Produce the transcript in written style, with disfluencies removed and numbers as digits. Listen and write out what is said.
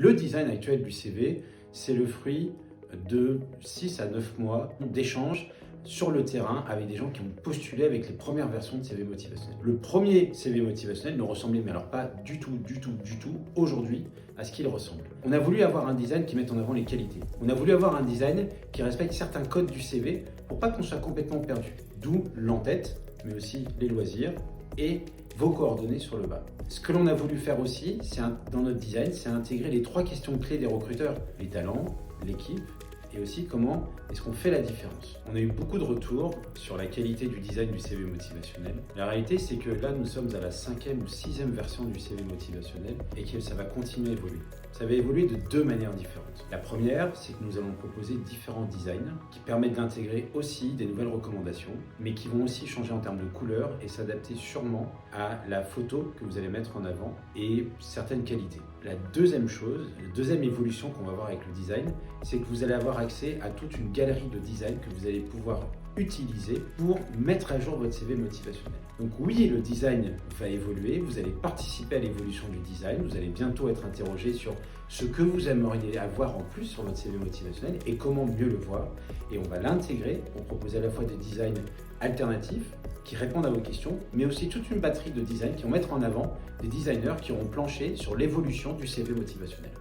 Le design actuel du CV, c'est le fruit de 6 à 9 mois d'échanges sur le terrain avec des gens qui ont postulé avec les premières versions de CV motivationnel. Le premier CV motivationnel ne ressemblait, mais alors pas du tout aujourd'hui à ce qu'il ressemble. On a voulu avoir un design qui mette en avant les qualités. On a voulu avoir un design qui respecte certains codes du CV pour pas qu'on soit complètement perdu. D'où l'en-tête, mais aussi les loisirs et vos coordonnées sur le bas. Ce que l'on a voulu faire aussi, dans notre design, c'est intégrer les 3 questions clés des recruteurs. Les talents, l'équipe et aussi comment est-ce qu'on fait la différence. On a eu beaucoup de retours sur la qualité du design du CV motivationnel. La réalité, c'est que là, nous sommes à la 5e ou 6e version du CV motivationnel et que ça va continuer à évoluer. Ça va évoluer de 2 manières différentes. La première, c'est que nous allons proposer différents designs qui permettent d'intégrer aussi des nouvelles recommandations, mais qui vont aussi changer en termes de couleur et s'adapter sûrement à la photo que vous allez mettre en avant et certaines qualités. La deuxième chose, la deuxième évolution qu'on va voir avec le design, c'est que vous allez avoir accès à toute une galerie de design que vous allez pouvoir utiliser pour mettre à jour votre CV motivationnel. Donc oui, le design va évoluer, vous allez participer à l'évolution du design, vous allez bientôt être interrogé sur ce que vous aimeriez avoir en plus sur votre CV motivationnel et comment mieux le voir. Et on va l'intégrer pour proposer à la fois des designs alternatifs qui répondent à vos questions, mais aussi toute une batterie de designs qui vont mettre en avant des designers qui auront planché sur l'évolution du CV motivationnel.